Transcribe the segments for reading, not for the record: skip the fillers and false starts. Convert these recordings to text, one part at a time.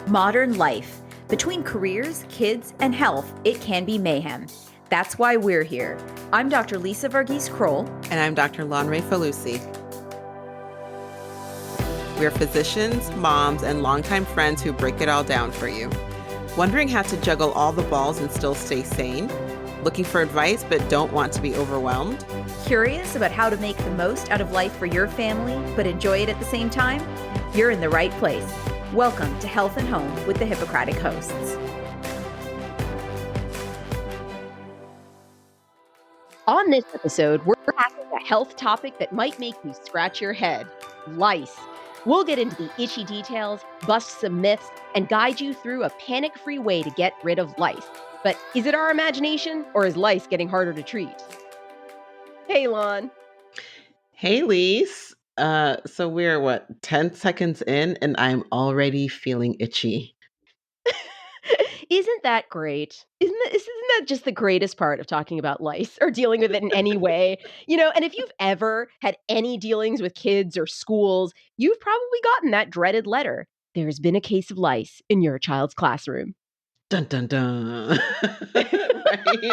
Modern life. Between careers, kids, and health, it can be mayhem. That's why we're here. I'm Dr. Lisa Varghese-Kroll. And I'm Dr. Lonray Falusi. We're physicians, moms, and longtime friends who break it all down for you. Wondering how to juggle all the balls and still stay sane? Looking for advice but don't want to be overwhelmed? Curious about how to make the most out of life for your family but enjoy it at the same time? You're in the right place. Welcome to Health and Home with the Hippocratic hosts. On this episode, we're tackling a health topic that might make you scratch your head: lice. We'll get into the itchy details, bust some myths, and guide you through a panic-free way to get rid of lice. But is it our imagination, or is lice getting harder to treat? Hey, Lon. Hey, Lice. So we're 10 seconds in and I'm already feeling itchy. Isn't that great? Isn't that just the greatest part of talking about lice or dealing with it in any way? And if you've ever had any dealings with kids or schools, you've probably gotten that dreaded letter. There's been a case of lice in your child's classroom. Dun, dun, dun. Right?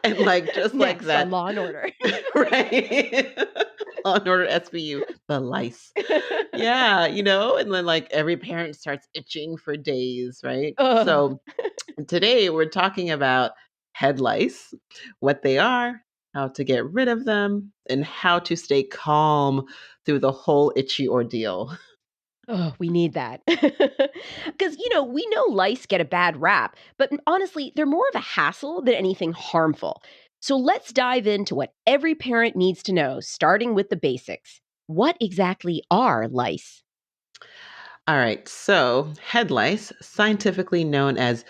And just Next like that. on Law and Order. Right? Law and Order SVU, the lice. Yeah, and then every parent starts itching for days, right? Ugh. So today we're talking about head lice, what they are, how to get rid of them, and how to stay calm through the whole itchy ordeal. Oh, we need that. Because, we know lice get a bad rap, but honestly, they're more of a hassle than anything harmful. So let's dive into what every parent needs to know, starting with the basics. What exactly are lice? All right, so head lice, scientifically known as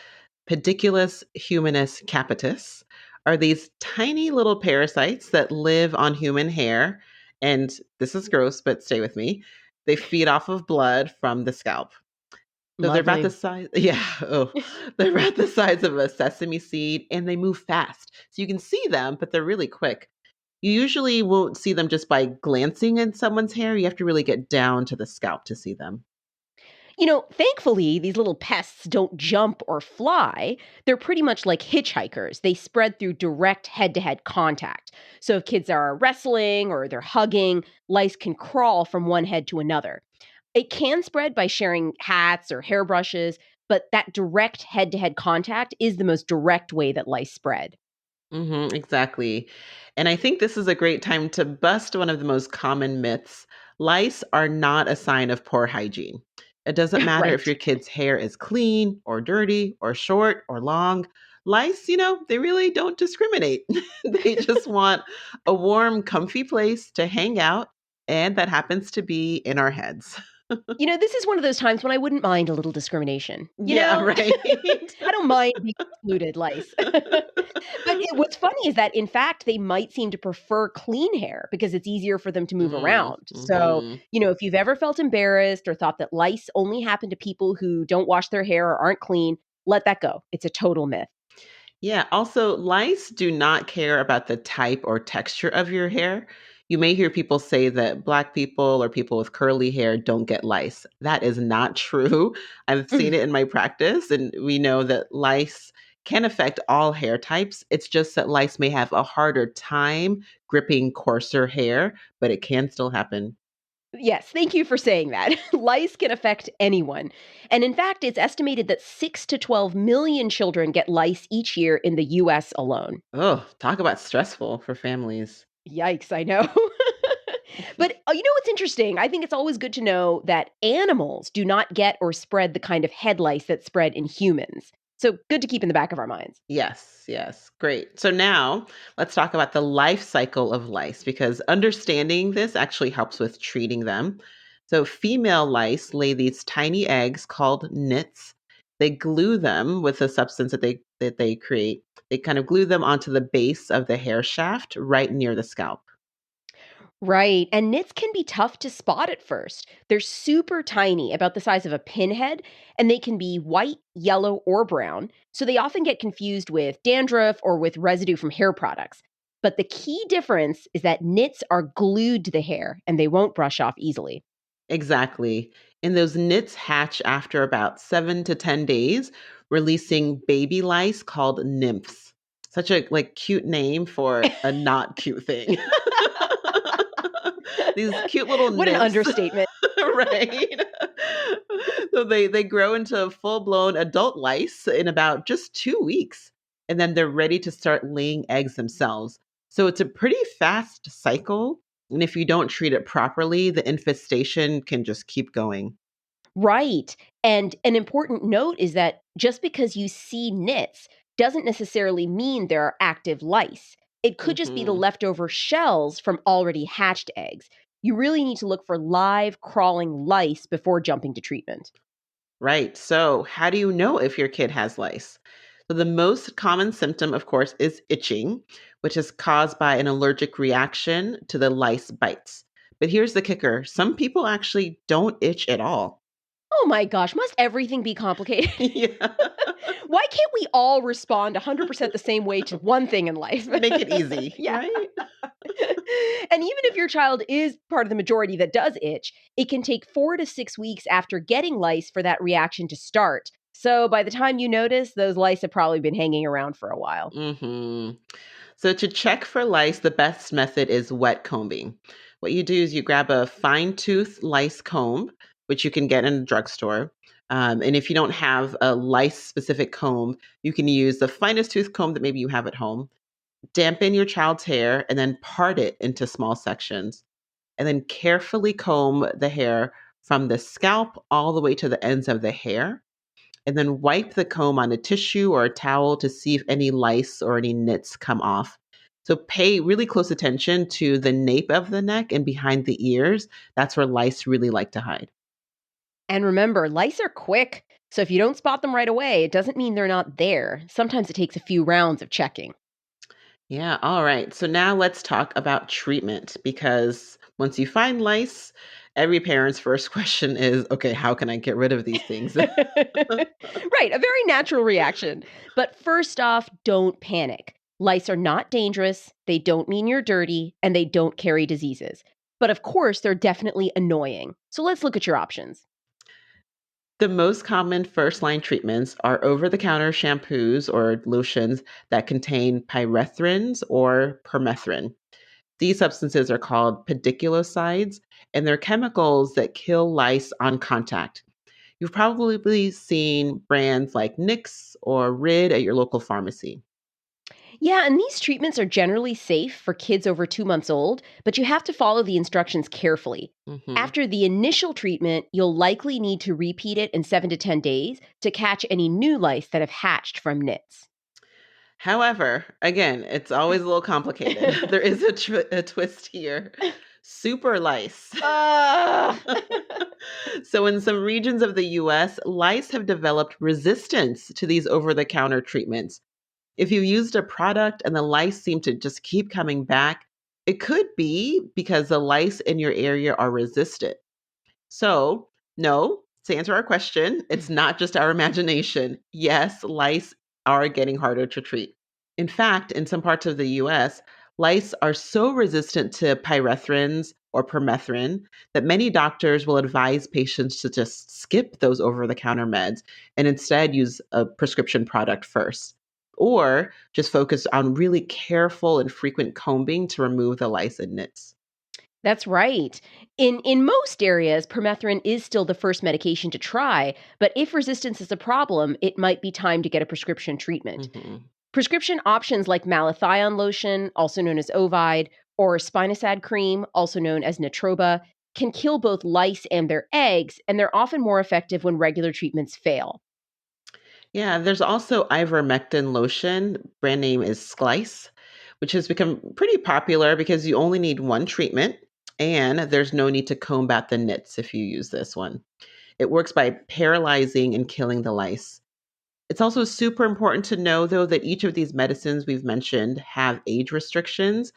Pediculus humanus capitis, are these tiny little parasites that live on human hair. And this is gross, but stay with me. They feed off of blood from the scalp. So they're about the size, they're about the size of a sesame seed and they move fast. So you can see them, but they're really quick. You usually won't see them just by glancing at someone's hair. You have to really get down to the scalp to see them. Thankfully, these little pests don't jump or fly. They're pretty much like hitchhikers. They spread through direct head-to-head contact. So if kids are wrestling or they're hugging, lice can crawl from one head to another. It can spread by sharing hats or hairbrushes, but that direct head-to-head contact is the most direct way that lice spread. Exactly. And I think this is a great time to bust one of the most common myths. Lice are not a sign of poor hygiene. It doesn't matter if Right. your kid's hair is clean or dirty or short or long. Lice, they really don't discriminate. They just want a warm, comfy place to hang out. And that happens to be in our heads. This is one of those times when I wouldn't mind a little discrimination. Yeah, right. I don't mind being excluded, lice. But what's funny is that, in fact, they might seem to prefer clean hair because it's easier for them to move around. So, Mm-hmm. if you've ever felt embarrassed or thought that lice only happen to people who don't wash their hair or aren't clean, let that go. It's a total myth. Yeah. Also, lice do not care about the type or texture of your hair. You may hear people say that Black people or people with curly hair don't get lice. That is not true. I've seen it in my practice, and we know that lice can affect all hair types. It's just that lice may have a harder time gripping coarser hair, but it can still happen. Yes, thank you for saying that. Lice can affect anyone. And in fact, it's estimated that 6 to 12 million children get lice each year in the US alone. Oh, talk about stressful for families. Yikes, I know. But what's interesting? I think it's always good to know that animals do not get or spread the kind of head lice that spread in humans. So good to keep in the back of our minds. Yes, yes. Great. So now let's talk about the life cycle of lice because understanding this actually helps with treating them. So female lice lay these tiny eggs called nits. They glue them with a substance that they create. They kind of glue them onto the base of the hair shaft right near the scalp. Right. And nits can be tough to spot at first. They're super tiny, about the size of a pinhead, and they can be white, yellow, or brown. So they often get confused with dandruff or with residue from hair products. But the key difference is that nits are glued to the hair and they won't brush off easily. Exactly. And those nits hatch after about 7 to 10 days, releasing baby lice called nymphs. Such a cute name for a not cute thing. These cute little What an nymphs, understatement. right? So they grow into full blown adult lice in about just 2 weeks, and then they're ready to start laying eggs themselves. So it's a pretty fast cycle, and if you don't treat it properly, the infestation can just keep going. Right. And an important note is that just because you see nits doesn't necessarily mean there are active lice. It could just be the Hmm. leftover shells from already hatched eggs. You really need to look for live crawling lice before jumping to treatment. Right. So, how do you know if your kid has lice? So, the most common symptom, of course, is itching, which is caused by an allergic reaction to the lice bites. But here's the kicker: some people actually don't itch at all. Oh my gosh, must everything be complicated? Yeah. Why can't we all respond 100% the same way to one thing in life? Make it easy, Yeah. right? And even if your child is part of the majority that does itch, it can take 4 to 6 weeks after getting lice for that reaction to start. So by the time you notice, those lice have probably been hanging around for a while. Hmm. So, to check for lice, the best method is wet combing. What you do is you grab a fine tooth lice comb, which you can get in a drugstore. And if you don't have a lice specific comb, you can use the finest tooth comb that maybe you have at home. Dampen your child's hair and then part it into small sections. And then carefully comb the hair from the scalp all the way to the ends of the hair, and then wipe the comb on a tissue or a towel to see if any lice or any nits come off. So pay really close attention to the nape of the neck and behind the ears. That's where lice really like to hide. And remember, lice are quick. So if you don't spot them right away, it doesn't mean they're not there. Sometimes it takes a few rounds of checking. Yeah, all right. So now let's talk about treatment, because once you find lice, every parent's first question is, okay, how can I get rid of these things? Right, a very natural reaction. But first off, don't panic. Lice are not dangerous, they don't mean you're dirty, and they don't carry diseases. But of course, they're definitely annoying. So let's look at your options. The most common first line treatments are over the counter shampoos or lotions that contain pyrethrins or permethrin. These substances are called pediculicides, and they're chemicals that kill lice on contact. You've probably seen brands like Nix or Rid at your local pharmacy. Yeah, and these treatments are generally safe for kids over 2 months old, but you have to follow the instructions carefully. Hmm. After the initial treatment, you'll likely need to repeat it in 7 to 10 days to catch any new lice that have hatched from nits. However, again, it's always a little complicated. There is a twist here. Super lice. Ah. So, in some regions of the US, lice have developed resistance to these over the counter treatments. If you used a product and the lice seem to just keep coming back, it could be because the lice in your area are resistant. So, no, to answer our question, it's not just our imagination. Yes, lice are getting harder to treat. In fact, in some parts of the US, lice are so resistant to pyrethrins or permethrin that many doctors will advise patients to just skip those over the counter meds and instead use a prescription product first. Or just focus on really careful and frequent combing to remove the lice and nits. That's right. In most areas, permethrin is still the first medication to try, but if resistance is a problem, it might be time to get a prescription treatment. Mhm. Prescription options like malathion lotion, also known as Ovide, or spinosad cream, also known as Natroba, can kill both lice and their eggs, and they're often more effective when regular treatments fail. Yeah, there's also ivermectin lotion. Brand name is Slice, which has become pretty popular because you only need one treatment and there's no need to combat the nits if you use this one. It works by paralyzing and killing the lice. It's also super important to know, though, that each of these medicines we've mentioned have age restrictions.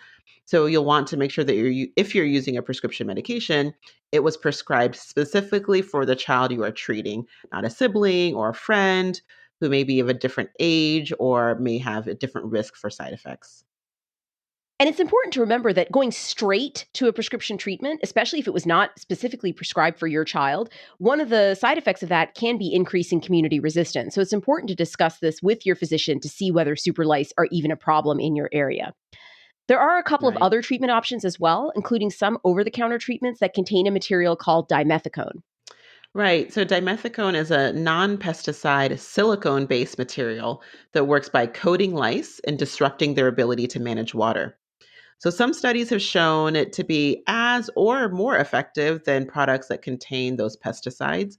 So you'll want to make sure that if you're using a prescription medication, it was prescribed specifically for the child you are treating, not a sibling or a friend who may be of a different age or may have a different risk for side effects. And it's important to remember that going straight to a prescription treatment, especially if it was not specifically prescribed for your child, one of the side effects of that can be increasing community resistance. So it's important to discuss this with your physician to see whether super lice are even a problem in your area. There are a couple of Right. other treatment options as well, including some over the counter treatments that contain a material called dimethicone. Right. So dimethicone is a non pesticide silicone based material that works by coating lice and disrupting their ability to manage water. So, some studies have shown it to be as or more effective than products that contain those pesticides.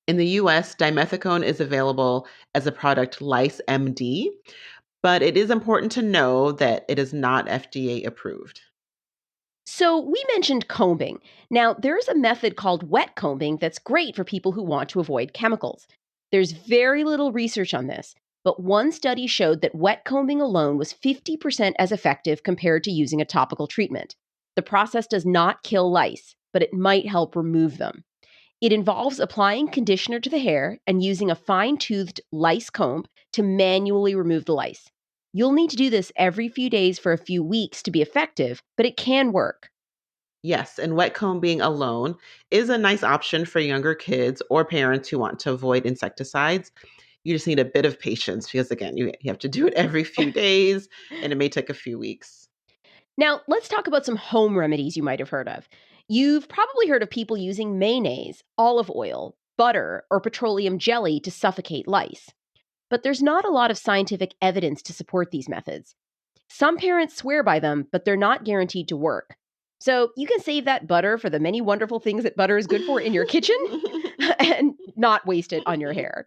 In the US, dimethicone is available as a product Lice MD, but it is important to know that it is not FDA approved. So, we mentioned combing. Now, there's a method called wet combing that's great for people who want to avoid chemicals. There's very little research on this, but one study showed that wet combing alone was 50% as effective compared to using a topical treatment. The process does not kill lice, but it might help remove them. It involves applying conditioner to the hair and using a fine toothed lice comb to manually remove the lice. You'll need to do this every few days for a few weeks to be effective, but it can work. Yes, and wet combing alone is a nice option for younger kids or parents who want to avoid insecticides. You just need a bit of patience because, again, you have to do it every few days and it may take a few weeks. Now, let's talk about some home remedies you might have heard of. You've probably heard of people using mayonnaise, olive oil, butter, or petroleum jelly to suffocate lice. But there's not a lot of scientific evidence to support these methods. Some parents swear by them, but they're not guaranteed to work. So you can save that butter for the many wonderful things that butter is good for in your kitchen and not waste it on your hair.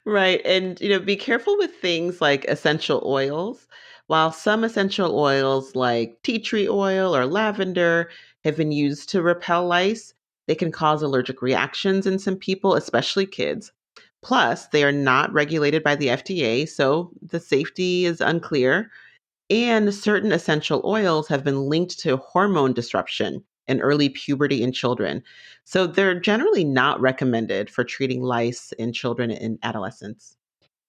Right. And, be careful with things like essential oils. While some essential oils like tea tree oil or lavender have been used to repel lice, they can cause allergic reactions in some people, especially kids. Plus, they are not regulated by the FDA, so the safety is unclear. And certain essential oils have been linked to hormone disruption and early puberty in children. So they're generally not recommended for treating lice in children and adolescents.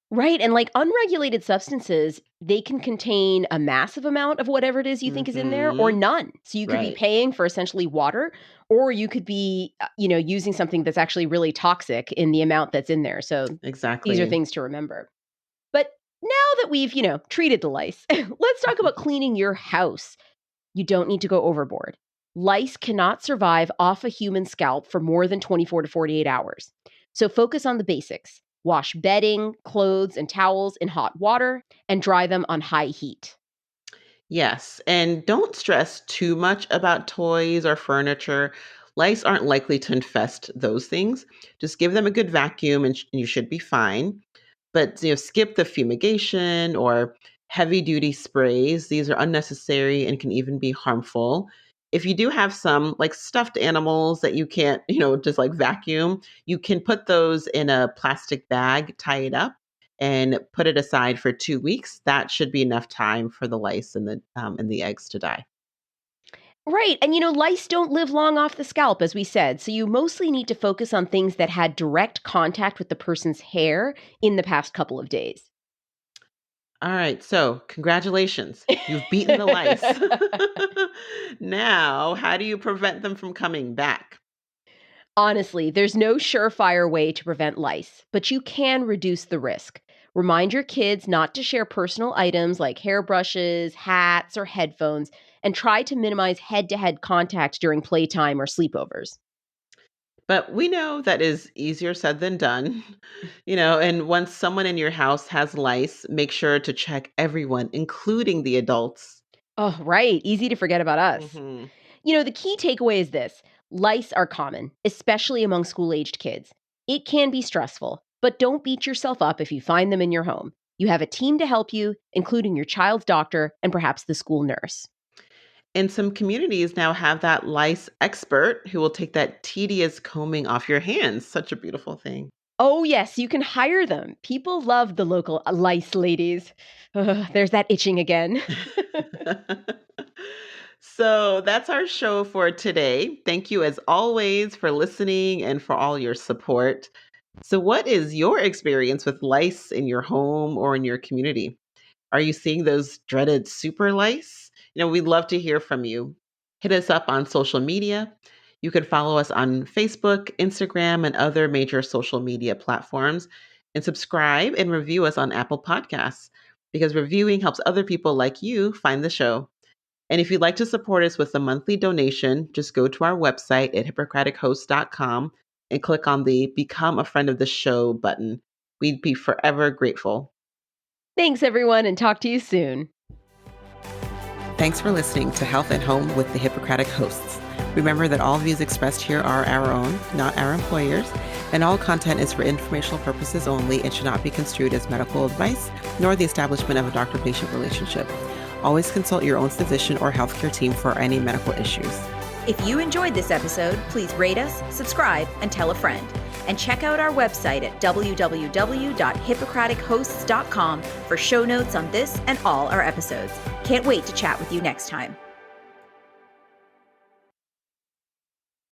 Right. And like unregulated substances, they can contain a massive amount of whatever it is you think is in there or Hmm. none. So you could be Right. paying for essentially water or you could be, using something that's actually really toxic in the amount that's in there. So these are Exactly. things to remember. But now that we've, treated the lice, let's talk about cleaning your house. You don't need to go overboard. Lice cannot survive off a human scalp for more than 24 to 48 hours. So focus on the basics. Wash bedding, clothes, and towels in hot water and dry them on high heat. Yes. And don't stress too much about toys or furniture. Lice aren't likely to infest those things. Just give them a good vacuum and you should be fine. But skip the fumigation or heavy duty sprays. These are unnecessary and can even be harmful. If you do have some like stuffed animals that you can't, just like vacuum, you can put those in a plastic bag, tie it up, and put it aside for 2 weeks. That should be enough time for the lice and the eggs to die. Right. And lice don't live long off the scalp, as we said. So you mostly need to focus on things that had direct contact with the person's hair in the past couple of days. All right, so congratulations. You've beaten the lice. Now, how do you prevent them from coming back? Honestly, there's no surefire way to prevent lice, but you can reduce the risk. Remind your kids not to share personal items like hairbrushes, hats, or headphones, and try to minimize head to head contact during playtime or sleepovers. But we know that is easier said than done. And once someone in your house has lice, make sure to check everyone, including the adults. Oh, right. Easy to forget about us. Hmm. The key takeaway is this: lice are common, especially among school aged kids. It can be stressful, but don't beat yourself up if you find them in your home. You have a team to help you, including your child's doctor and perhaps the school nurse. And some communities now have that lice expert who will take that tedious combing off your hands. Such a beautiful thing. Oh, yes, you can hire them. People love the local lice ladies. Ugh, there's that itching again. So that's our show for today. Thank you, as always, for listening and for all your support. So, what is your experience with lice in your home or in your community? Are you seeing those dreaded super lice? We'd love to hear from you. Hit us up on social media. You can follow us on Facebook, Instagram, and other major social media platforms, and subscribe and review us on Apple Podcasts because reviewing helps other people like you find the show. And if you'd like to support us with a monthly donation, just go to our website at hippocratichosts.com and click on the Become a Friend of the Show button. We'd be forever grateful. Thanks, everyone, and talk to you soon. Thanks for listening to Health at Home with the Hippocratic Hosts. Remember that all views expressed here are our own, not our employers, and all content is for informational purposes only and should not be construed as medical advice, nor the establishment of a doctor-patient relationship. Always consult your own physician or healthcare team for any medical issues. If you enjoyed this episode, please rate us, subscribe, and tell a friend. And check out our website at www.hippocratichosts.com for show notes on this and all our episodes. Can't wait to chat with you next time.